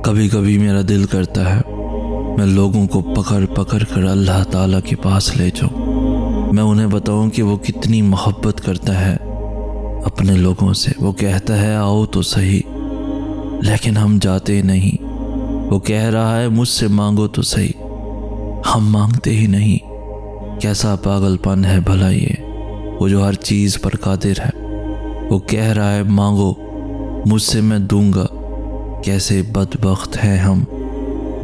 کبھی کبھی میرا دل کرتا ہے میں لوگوں کو پکڑ پکڑ کر اللہ تعالیٰ کے پاس لے جاؤں، میں انہیں بتاؤں کہ وہ کتنی محبت کرتا ہے اپنے لوگوں سے۔ وہ کہتا ہے آؤ تو صحیح، لیکن ہم جاتے نہیں۔ وہ کہہ رہا ہے مجھ سے مانگو تو صحیح، ہم مانگتے ہی نہیں۔ کیسا پاگل پن ہے بھلا یہ، وہ جو ہر چیز پر قادر ہے۔ وہ کہہ رہا ہے مانگو مجھ سے میں دوں گا۔ کیسے بدبخت ہیں ہم،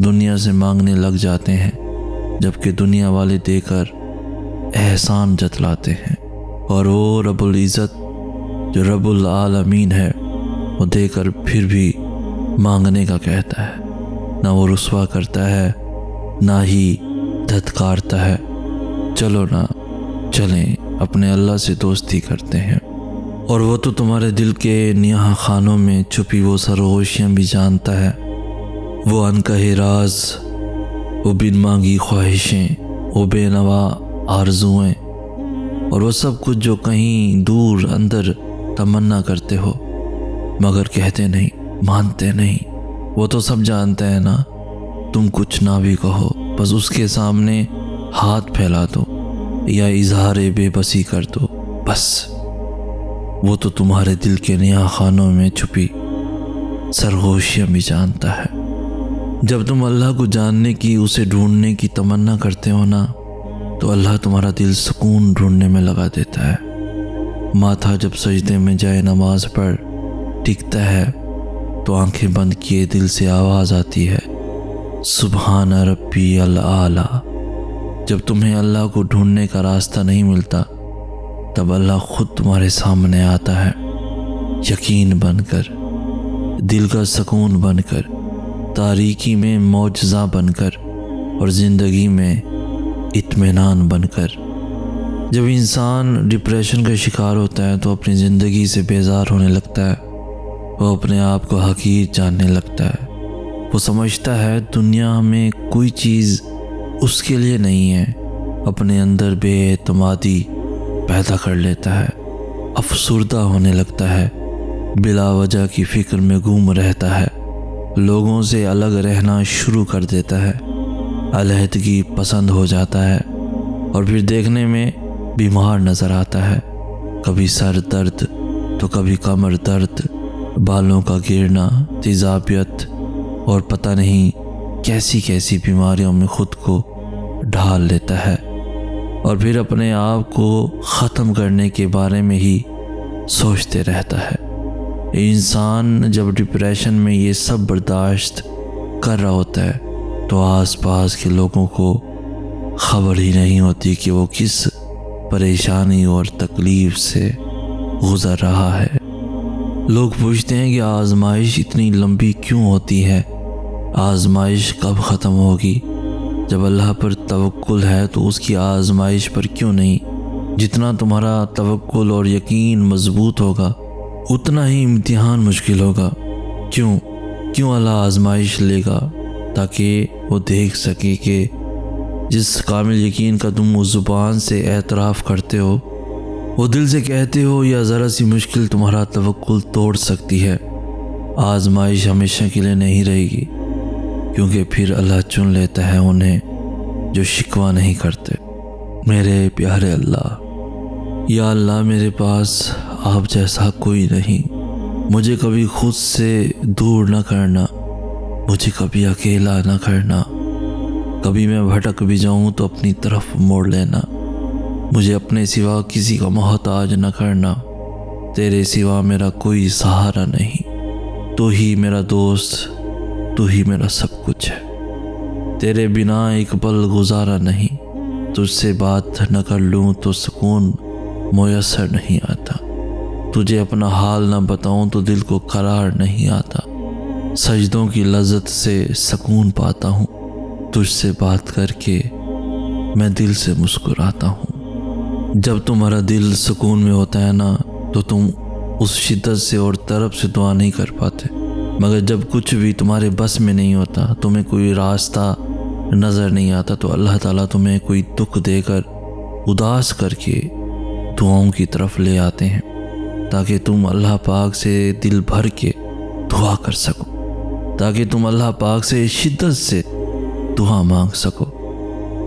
دنیا سے مانگنے لگ جاتے ہیں جبکہ دنیا والے دے کر احسان جتلاتے ہیں، اور وہ رب العزت جو رب العالمین ہے وہ دے کر پھر بھی مانگنے کا کہتا ہے۔ نہ وہ رسوا کرتا ہے نہ ہی دھتکارتا ہے۔ چلو نا چلیں اپنے اللہ سے دوستی کرتے ہیں، اور وہ تو تمہارے دل کے نیاہ خانوں میں چھپی وہ سرگوشیاں بھی جانتا ہے، وہ انکہے راز، وہ بن مانگی خواہشیں، وہ بے نوا آرزوئیں، اور وہ سب کچھ جو کہیں دور اندر تمنا کرتے ہو مگر کہتے نہیں، مانتے نہیں۔ وہ تو سب جانتا ہے نا، تم کچھ نہ بھی کہو، بس اس کے سامنے ہاتھ پھیلا دو یا اظہار بے بسی کر دو، بس وہ تو تمہارے دل کے نیاہ خانوں میں چھپی سرگوشیاں بھی جانتا ہے۔ جب تم اللہ کو جاننے کی، اسے ڈھونڈنے کی تمنا کرتے ہو نا، تو اللہ تمہارا دل سکون ڈھونڈنے میں لگا دیتا ہے۔ ماتھا جب سجدے میں جائے نماز پر ٹکتا ہے تو آنکھیں بند کیے دل سے آواز آتی ہے سبحان ربی العالی۔ جب تمہیں اللہ کو ڈھونڈنے کا راستہ نہیں ملتا تب اللہ خود تمہارے سامنے آتا ہے، یقین بن کر، دل کا سکون بن کر، تاریکی میں معجزہ بن کر، اور زندگی میں اطمینان بن کر۔ جب انسان ڈپریشن کا شکار ہوتا ہے تو اپنی زندگی سے بیزار ہونے لگتا ہے، وہ اپنے آپ کو حقیر جاننے لگتا ہے۔ وہ سمجھتا ہے دنیا میں کوئی چیز اس کے لیے نہیں ہے، اپنے اندر بے اعتمادی پیدا کر لیتا ہے، افسردہ ہونے لگتا ہے، بلا وجہ کی فکر میں گم رہتا ہے، لوگوں سے الگ رہنا شروع کر دیتا ہے، علیحدگی پسند ہو جاتا ہے، اور پھر دیکھنے میں بیمار نظر آتا ہے۔ کبھی سر درد تو کبھی کمر درد، بالوں کا گرنا، تیزابیت، اور پتہ نہیں کیسی کیسی بیماریوں میں خود کو ڈھال لیتا ہے، اور پھر اپنے آپ کو ختم کرنے کے بارے میں ہی سوچتے رہتا ہے۔ انسان جب ڈپریشن میں یہ سب برداشت کر رہا ہوتا ہے تو آس پاس کے لوگوں کو خبر ہی نہیں ہوتی کہ وہ کس پریشانی اور تکلیف سے گزر رہا ہے۔ لوگ پوچھتے ہیں کہ آزمائش اتنی لمبی کیوں ہوتی ہے، آزمائش کب ختم ہوگی؟ جب اللہ پر توکل ہے تو اس کی آزمائش پر کیوں نہیں؟ جتنا تمہارا توکل اور یقین مضبوط ہوگا اتنا ہی امتحان مشکل ہوگا۔ کیوں اللہ آزمائش لے گا؟ تاکہ وہ دیکھ سکے کہ جس کامل یقین کا تم اس زبان سے اعتراف کرتے ہو، وہ دل سے کہتے ہو، یا ذرا سی مشکل تمہارا توکل توڑ سکتی ہے۔ آزمائش ہمیشہ کے لیے نہیں رہے گی، کیونکہ پھر اللہ چن لیتا ہے انہیں جو شکوہ نہیں کرتے۔ میرے پیارے اللہ، یا اللہ میرے پاس آپ جیسا کوئی نہیں، مجھے کبھی خود سے دور نہ کرنا، مجھے کبھی اکیلا نہ کرنا، کبھی میں بھٹک بھی جاؤں تو اپنی طرف موڑ لینا، مجھے اپنے سوا کسی کا محتاج نہ کرنا، تیرے سوا میرا کوئی سہارا نہیں، تو ہی میرا دوست، تو ہی میرا سب کچھ ہے، تیرے بنا ایک پل گزارا نہیں، تجھ سے بات نہ کر لوں تو سکون میسر نہیں آتا، تجھے اپنا حال نہ بتاؤں تو دل کو قرار نہیں آتا، سجدوں کی لذت سے سکون پاتا ہوں، تجھ سے بات کر کے میں دل سے مسکراتا ہوں۔ جب تمہارا دل سکون میں ہوتا ہے نا تو تم اس شدت سے اور طرف سے دعا نہیں کر پاتے، مگر جب کچھ بھی تمہارے بس میں نہیں ہوتا، تمہیں کوئی راستہ نظر نہیں آتا، تو اللہ تعالیٰ تمہیں کوئی دکھ دے کر، اداس کر کے دعاؤں کی طرف لے آتے ہیں، تاکہ تم اللہ پاک سے دل بھر کے دعا کر سکو، تاکہ تم اللہ پاک سے شدت سے دعا مانگ سکو۔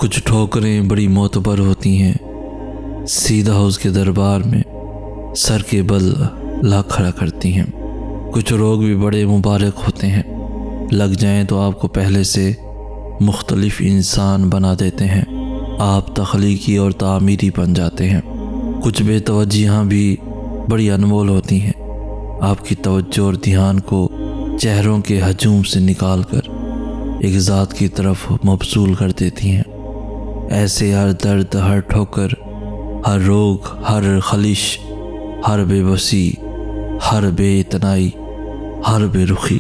کچھ ٹھوکریں بڑی معتبر ہوتی ہیں، سیدھا اس کے دربار میں سر کے بل لا کھڑا کرتی ہیں۔ کچھ روگ بھی بڑے مبارک ہوتے ہیں، لگ جائیں تو آپ کو پہلے سے مختلف انسان بنا دیتے ہیں، آپ تخلیقی اور تعمیری بن جاتے ہیں۔ کچھ بے توجہیاں بھی بڑی انمول ہوتی ہیں، آپ کی توجہ اور دھیان کو چہروں کے ہجوم سے نکال کر ایک ذات کی طرف مبذول کر دیتی ہیں۔ ایسے ہر درد، ہر ٹھوکر، ہر روگ، ہر خلش، ہر بے بسی، ہر بے اتنائی، ہر بے رخی،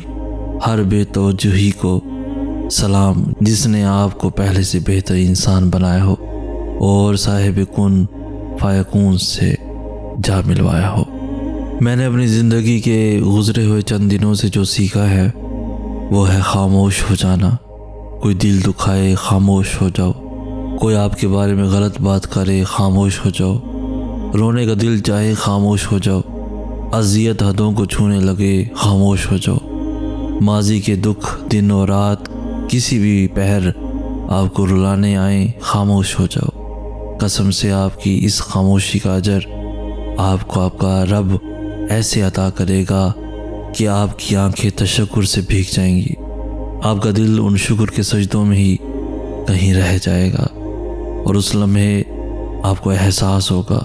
ہر بے توجہی کو سلام، جس نے آپ کو پہلے سے بہتر انسان بنایا ہو اور صاحب کن فیکون سے جا ملوایا ہو۔ میں نے اپنی زندگی کے گزرے ہوئے چند دنوں سے جو سیکھا ہے وہ ہے خاموش ہو جانا۔ کوئی دل دکھائے خاموش ہو جاؤ، کوئی آپ کے بارے میں غلط بات کرے خاموش ہو جاؤ، رونے کا دل چاہے خاموش ہو جاؤ، اذیت حدوں کو چھونے لگے خاموش ہو جاؤ، ماضی کے دکھ دن اور رات کسی بھی پہر آپ کو رلانے آئیں خاموش ہو جاؤ۔ قسم سے آپ کی اس خاموشی کا اجر آپ کو آپ کا رب ایسے عطا کرے گا کہ آپ کی آنکھیں تشکر سے بھیگ جائیں گی، آپ کا دل ان شکر کے سجدوں میں ہی کہیں رہ جائے گا، اور اس لمحے آپ کو احساس ہوگا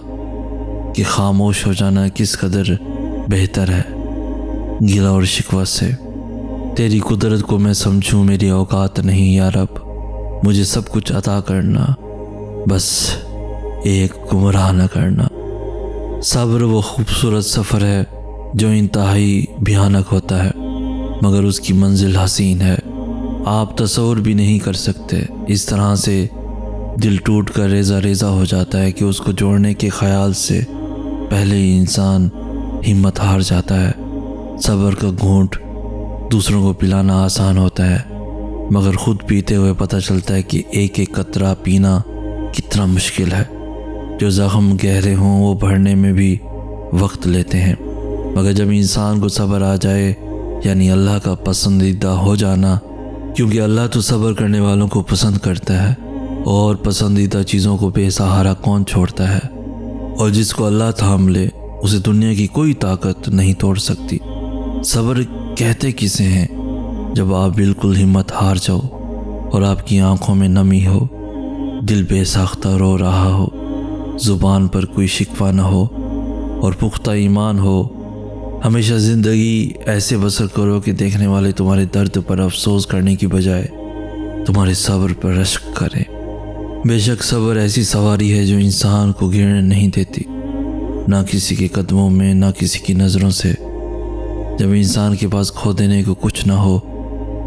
کہ خاموش ہو جانا کس قدر بہتر ہے گلہ اور شکوہ سے۔ تیری قدرت کو میں سمجھوں میری اوقات نہیں یا رب، مجھے سب کچھ عطا کرنا، بس ایک گمراہ نہ کرنا۔ صبر وہ خوبصورت سفر ہے جو انتہائی بھیانک ہوتا ہے، مگر اس کی منزل حسین ہے، آپ تصور بھی نہیں کر سکتے۔ اس طرح سے دل ٹوٹ کر ریزہ ریزہ ہو جاتا ہے کہ اس کو جوڑنے کے خیال سے پہلے ہی انسان ہمت ہار جاتا ہے۔ صبر کا گھونٹ دوسروں کو پلانا آسان ہوتا ہے، مگر خود پیتے ہوئے پتہ چلتا ہے کہ ایک ایک قطرہ پینا کتنا مشکل ہے۔ جو زخم گہرے ہوں وہ بھرنے میں بھی وقت لیتے ہیں، مگر جب انسان کو صبر آ جائے، یعنی اللہ کا پسندیدہ ہو جانا، کیونکہ اللہ تو صبر کرنے والوں کو پسند کرتا ہے، اور پسندیدہ چیزوں کو بے سہارا کون چھوڑتا ہے، اور جس کو اللہ تھام لے اسے دنیا کی کوئی طاقت نہیں توڑ سکتی۔ صبر کہتے کسے ہیں جب آپ بالکل ہمت ہار جاؤ اور آپ کی آنکھوں میں نمی ہو، دل بے ساختہ رو رہا ہو، زبان پر کوئی شکوہ نہ ہو اور پختہ ایمان ہو۔ ہمیشہ زندگی ایسے بسر کرو کہ دیکھنے والے تمہارے درد پر افسوس کرنے کی بجائے تمہارے صبر پر رشک کریں۔ بے شک صبر ایسی سواری ہے جو انسان کو گرنے نہیں دیتی، نہ کسی کے قدموں میں، نہ کسی کی نظروں سے۔ جب انسان کے پاس کھو دینے کو کچھ نہ ہو،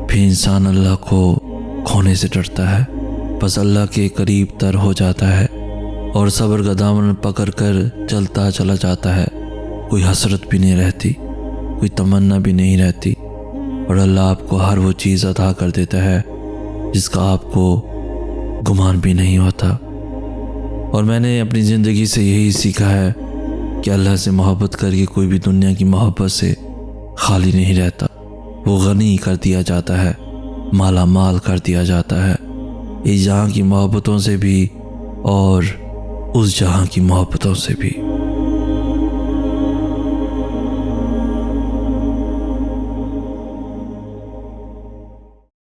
پھر انسان اللہ کو کھونے سے ڈرتا ہے، بس اللہ کے قریب تر ہو جاتا ہے اور صبر کا دامن پکڑ کر چلتا چلا جاتا ہے۔ کوئی حسرت بھی نہیں رہتی، کوئی تمنا بھی نہیں رہتی، اور اللہ آپ کو ہر وہ چیز عطا کر دیتا ہے جس کا آپ کو گمان بھی نہیں ہوتا۔ اور میں نے اپنی زندگی سے یہی سیکھا ہے کہ اللہ سے محبت کر کے کوئی بھی دنیا کی محبت سے خالی نہیں رہتا، وہ غنی کر دیا جاتا ہے، مالا مال کر دیا جاتا ہے، اس جہاں کی محبتوں سے بھی اور اس جہاں کی محبتوں سے بھی۔